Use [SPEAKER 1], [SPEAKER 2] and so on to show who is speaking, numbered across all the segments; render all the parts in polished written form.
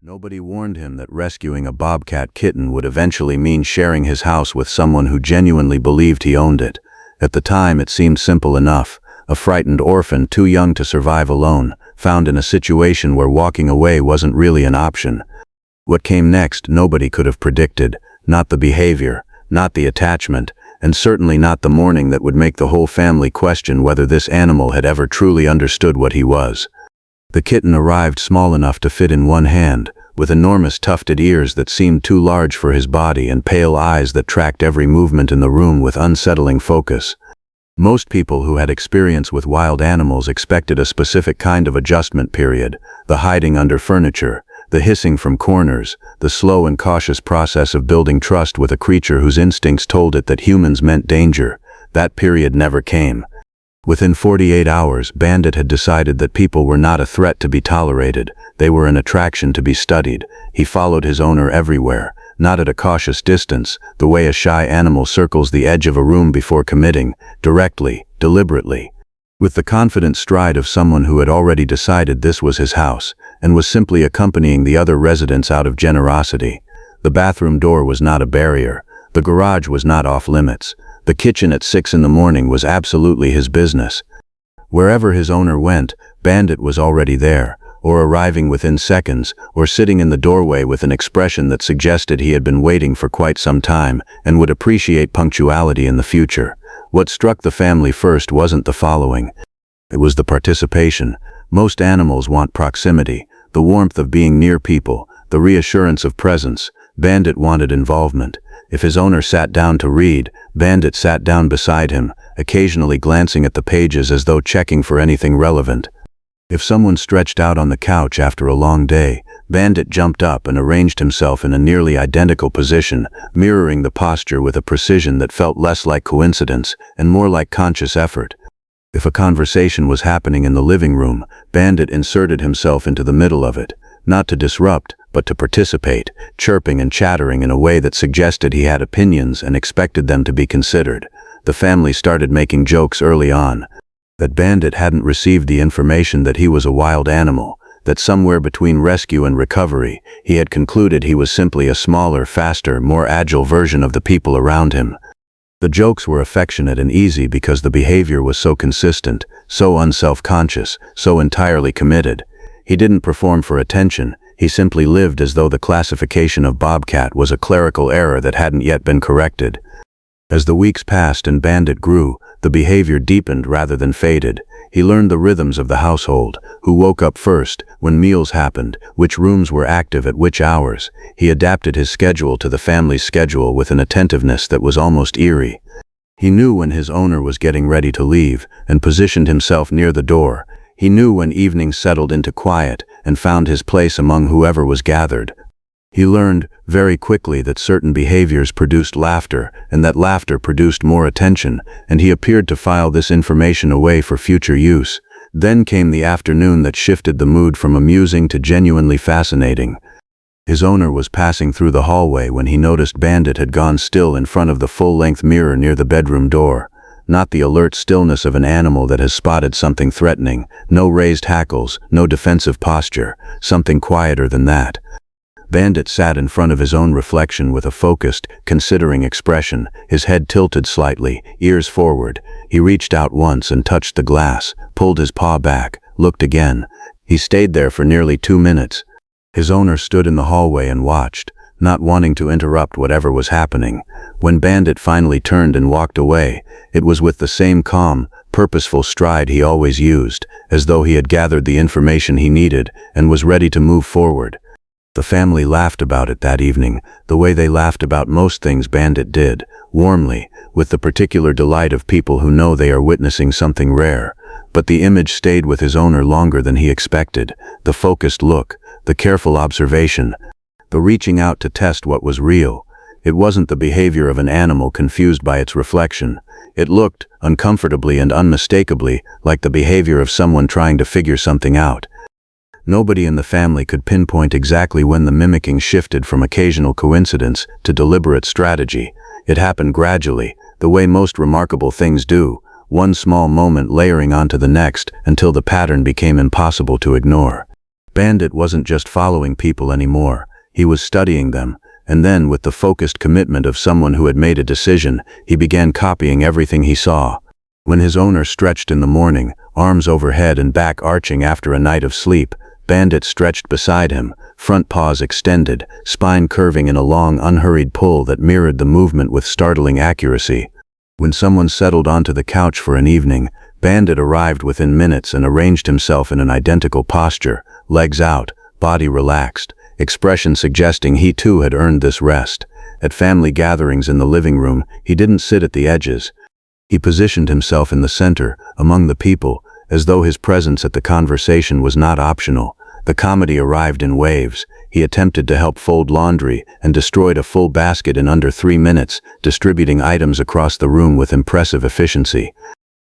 [SPEAKER 1] Nobody warned him that rescuing a bobcat kitten would eventually mean sharing his house with someone who genuinely believed he owned it. At the time, it seemed simple enough. A frightened orphan too young to survive alone, found in a situation where walking away wasn't really an option. What came next, nobody could have predicted. Not the behavior, not the attachment, and certainly not the morning that would make the whole family question whether this animal had ever truly understood what he was. The kitten arrived small enough to fit in one hand, with enormous tufted ears that seemed too large for his body and pale eyes that tracked every movement in the room with unsettling focus. Most people who had experience with wild animals expected a specific kind of adjustment period, the hiding under furniture, the hissing from corners, the slow and cautious process of building trust with a creature whose instincts told it that humans meant danger. That period never came. Within 48 hours, Bandit had decided that people were not a threat to be tolerated. They were an attraction to be studied. He followed his owner everywhere, not at a cautious distance, the way a shy animal circles the edge of a room before committing, directly, deliberately. With the confident stride of someone who had already decided this was his house, and was simply accompanying the other residents out of generosity. The bathroom door was not a barrier. The garage was not off limits. The kitchen at 6 in the morning was absolutely his business. Wherever his owner went, Bandit was already there, or arriving within seconds, or sitting in the doorway with an expression that suggested he had been waiting for quite some time and would appreciate punctuality in the future. What struck the family first wasn't the following. It was the participation. Most animals want proximity, the warmth of being near people, the reassurance of presence. Bandit wanted involvement. If his owner sat down to read, Bandit sat down beside him, occasionally glancing at the pages as though checking for anything relevant. If someone stretched out on the couch after a long day, Bandit jumped up and arranged himself in a nearly identical position, mirroring the posture with a precision that felt less like coincidence and more like conscious effort. If a conversation was happening in the living room, Bandit inserted himself into the middle of it, not to disrupt, but to participate, chirping and chattering in a way that suggested he had opinions and expected them to be considered. The family started making jokes early on, that Bandit hadn't received the information that he was a wild animal, that somewhere between rescue and recovery, he had concluded he was simply a smaller, faster, more agile version of the people around him. The jokes were affectionate and easy because the behavior was so consistent, so unself-conscious, so entirely committed. He didn't perform for attention. He simply lived as though the classification of Bobcat was a clerical error that hadn't yet been corrected. As the weeks passed and Bandit grew, the behavior deepened rather than faded. He learned the rhythms of the household, who woke up first, when meals happened, which rooms were active at which hours. He adapted his schedule to the family's schedule with an attentiveness that was almost eerie. He knew when his owner was getting ready to leave, and positioned himself near the door. He knew when evenings settled into quiet, and found his place among whoever was gathered. He learned very quickly that certain behaviors produced laughter, and that laughter produced more attention, and he appeared to file this information away for future use. Then came the afternoon that shifted the mood from amusing to genuinely fascinating. His owner was passing through the hallway when he noticed Bandit had gone still in front of the full-length mirror near the bedroom door. Not the alert stillness of an animal that has spotted something threatening, no raised hackles, no defensive posture, something quieter than that. Bandit sat in front of his own reflection with a focused, considering expression, his head tilted slightly, ears forward. He reached out once and touched the glass, pulled his paw back, looked again. He stayed there for nearly 2 minutes. His owner stood in the hallway and watched, not wanting to interrupt whatever was happening. When Bandit finally turned and walked away, it was with the same calm, purposeful stride he always used, as though he had gathered the information he needed and was ready to move forward. The family laughed about it that evening, the way they laughed about most things Bandit did, warmly, with the particular delight of people who know they are witnessing something rare. But the image stayed with his owner longer than he expected. The focused look, the careful observation, the reaching out to test what was real. It wasn't the behavior of an animal confused by its reflection. It looked, uncomfortably and unmistakably, like the behavior of someone trying to figure something out. Nobody in the family could pinpoint exactly when the mimicking shifted from occasional coincidence to deliberate strategy. It happened gradually, the way most remarkable things do, one small moment layering onto the next until the pattern became impossible to ignore. Bandit wasn't just following people anymore, he was studying them, and then, with the focused commitment of someone who had made a decision, he began copying everything he saw. When his owner stretched in the morning, arms overhead and back arching after a night of sleep, Bandit stretched beside him, front paws extended, spine curving in a long, unhurried pull that mirrored the movement with startling accuracy. When someone settled onto the couch for an evening, Bandit arrived within minutes and arranged himself in an identical posture, legs out, body relaxed, expression suggesting he too had earned this rest. At family gatherings in the living room, he didn't sit at the edges. He positioned himself in the center, among the people, as though his presence at the conversation was not optional. The comedy arrived in waves. He attempted to help fold laundry and destroyed a full basket in under 3 minutes, distributing items across the room with impressive efficiency.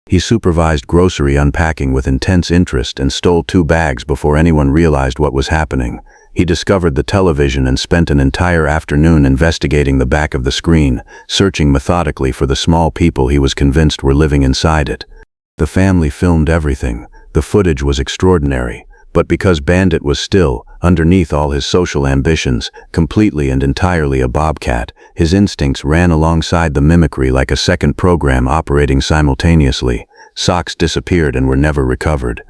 [SPEAKER 1] He supervised grocery unpacking with intense interest and stole 2 bags before anyone realized what was happening. He discovered the television and spent an entire afternoon investigating the back of the screen, searching methodically for the small people he was convinced were living inside it. The family filmed everything. The footage was extraordinary. But because Bandit was still, underneath all his social ambitions, completely and entirely a bobcat, his instincts ran alongside the mimicry like a second program operating simultaneously. Socks disappeared and were never recovered.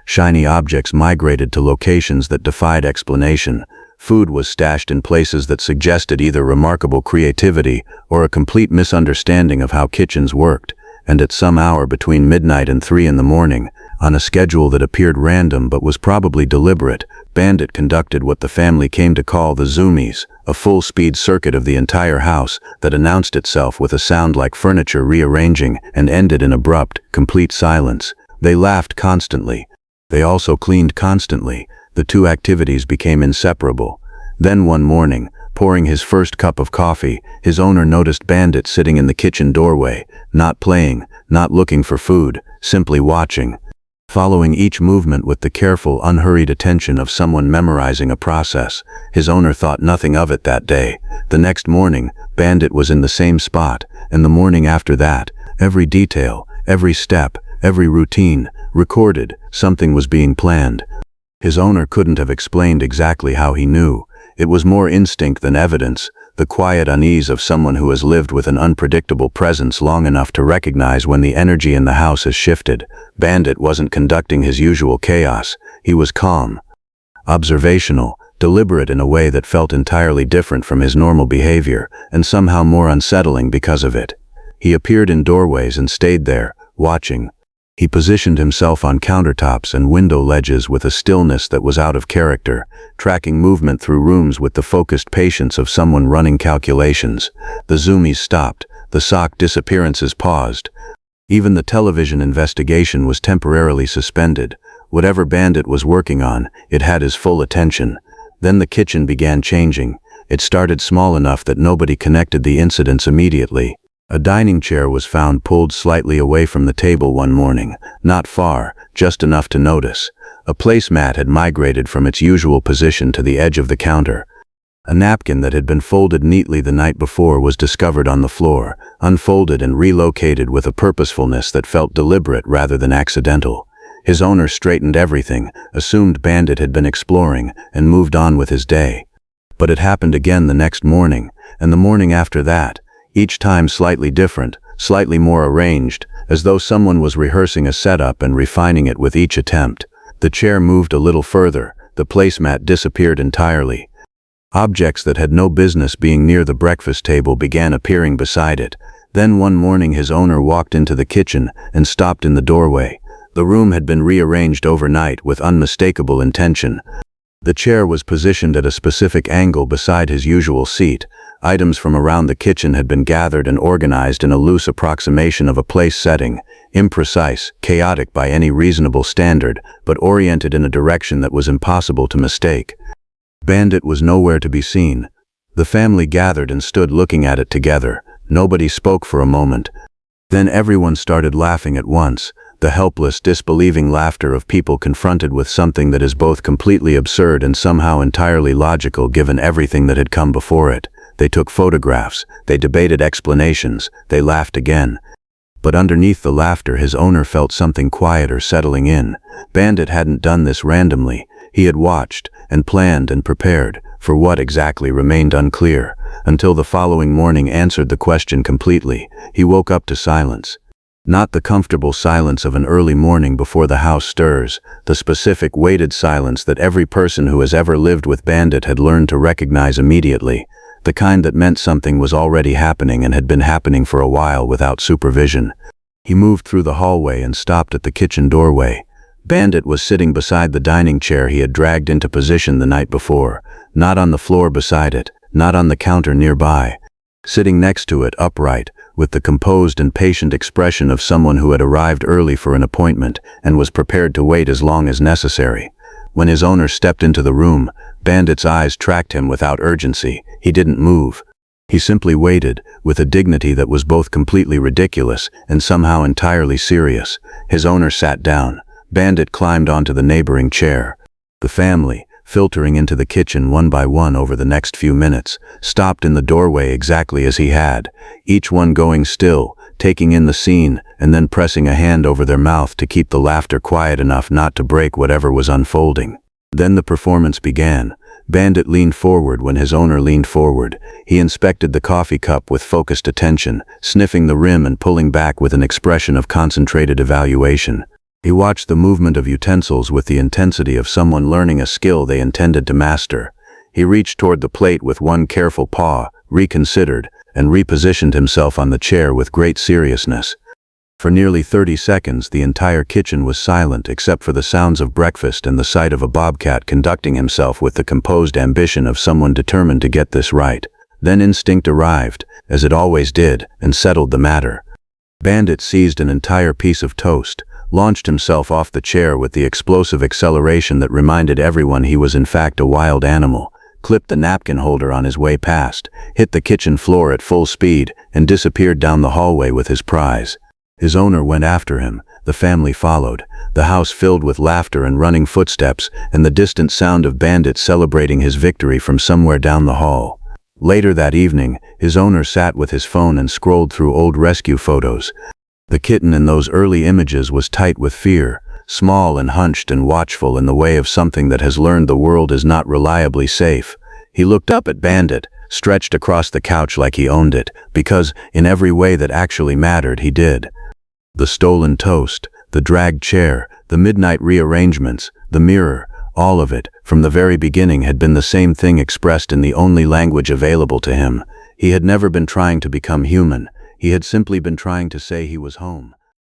[SPEAKER 1] Shiny objects migrated to locations that defied explanation. Food was stashed in places that suggested either remarkable creativity or a complete misunderstanding of how kitchens worked. And at some hour between midnight and 3 in the morning, on a schedule that appeared random but was probably deliberate, Bandit conducted what the family came to call the zoomies, a full-speed circuit of the entire house that announced itself with a sound like furniture rearranging and ended in abrupt, complete silence. They laughed constantly. They also cleaned constantly. The 2 activities became inseparable. Then one morning, pouring his first cup of coffee, his owner noticed Bandit sitting in the kitchen doorway, not playing, not looking for food, simply watching, following each movement with the careful, unhurried attention of someone memorizing a process. His owner thought nothing of it that day. The next morning, Bandit was in the same spot, and the morning after that, every detail, every step, every routine, recorded. Something was being planned. His owner couldn't have explained exactly how he knew. It was more instinct than evidence, the quiet unease of someone who has lived with an unpredictable presence long enough to recognize when the energy in the house has shifted. Bandit wasn't conducting his usual chaos. He was calm, observational, deliberate in a way that felt entirely different from his normal behavior, and somehow more unsettling because of it. He appeared in doorways and stayed there, watching. He positioned himself on countertops and window ledges with a stillness that was out of character, tracking movement through rooms with the focused patience of someone running calculations. The zoomies stopped. The sock disappearances paused. Even the television investigation was temporarily suspended. Whatever Bandit was working on, it had his full attention. Then the kitchen began changing. It started small enough that nobody connected the incidents immediately. A dining chair was found pulled slightly away from the table one morning, not far, just enough to notice. A placemat had migrated from its usual position to the edge of the counter. A napkin that had been folded neatly the night before was discovered on the floor, unfolded and relocated with a purposefulness that felt deliberate rather than accidental. His owner straightened everything, assumed Bandit had been exploring, and moved on with his day. But it happened again the next morning, and the morning after that, each time slightly different, slightly more arranged, as though someone was rehearsing a setup and refining it with each attempt. The chair moved a little further, the placemat disappeared entirely. Objects that had no business being near the breakfast table began appearing beside it. Then one morning his owner walked into the kitchen and stopped in the doorway. The room had been rearranged overnight with unmistakable intention. The chair was positioned at a specific angle beside his usual seat. Items from around the kitchen had been gathered and organized in a loose approximation of a place setting, imprecise, chaotic by any reasonable standard, but oriented in a direction that was impossible to mistake. Bandit was nowhere to be seen. The family gathered and stood looking at it together. Nobody spoke for a moment. Then everyone started laughing at once, the helpless, disbelieving laughter of people confronted with something that is both completely absurd and somehow entirely logical given everything that had come before it. They took photographs, they debated explanations, they laughed again. But underneath the laughter his owner felt something quieter settling in. Bandit hadn't done this randomly. He had watched, and planned and prepared, for what exactly remained unclear, until the following morning answered the question completely. He woke up to silence. Not the comfortable silence of an early morning before the house stirs, the specific weighted silence that every person who has ever lived with Bandit had learned to recognize immediately, the kind that meant something was already happening and had been happening for a while without supervision. He moved through the hallway and stopped at the kitchen doorway. Bandit was sitting beside the dining chair he had dragged into position the night before, not on the floor beside it, not on the counter nearby. Sitting next to it, upright, with the composed and patient expression of someone who had arrived early for an appointment and was prepared to wait as long as necessary. When his owner stepped into the room, Bandit's eyes tracked him without urgency. He didn't move. He simply waited, with a dignity that was both completely ridiculous and somehow entirely serious. His owner sat down. Bandit climbed onto the neighboring chair. The family, filtering into the kitchen one by one over the next few minutes, stopped in the doorway exactly as he had, each one going still, taking in the scene, and then pressing a hand over their mouth to keep the laughter quiet enough not to break whatever was unfolding. Then the performance began. Bandit leaned forward when his owner leaned forward. He inspected the coffee cup with focused attention, sniffing the rim and pulling back with an expression of concentrated evaluation. He watched the movement of utensils with the intensity of someone learning a skill they intended to master. He reached toward the plate with one careful paw, reconsidered, and repositioned himself on the chair with great seriousness. For nearly 30 seconds, the entire kitchen was silent except for the sounds of breakfast and the sight of a bobcat conducting himself with the composed ambition of someone determined to get this right. Then instinct arrived, as it always did, and settled the matter. Bandit seized an entire piece of toast, launched himself off the chair with the explosive acceleration that reminded everyone he was in fact a wild animal, clipped the napkin holder on his way past, hit the kitchen floor at full speed, and disappeared down the hallway with his prize. His owner went after him. The family followed, the house filled with laughter and running footsteps, and the distant sound of Bandit celebrating his victory from somewhere down the hall. Later that evening, his owner sat with his phone and scrolled through old rescue photos. The kitten in those early images was tight with fear, small and hunched and watchful in the way of something that has learned the world is not reliably safe. He looked up at Bandit, stretched across the couch like he owned it, because, in every way that actually mattered, he did. The stolen toast, the dragged chair, the midnight rearrangements, the mirror, all of it, from the very beginning, had been the same thing expressed in the only language available to him. He had never been trying to become human. He had simply been trying to say he was home.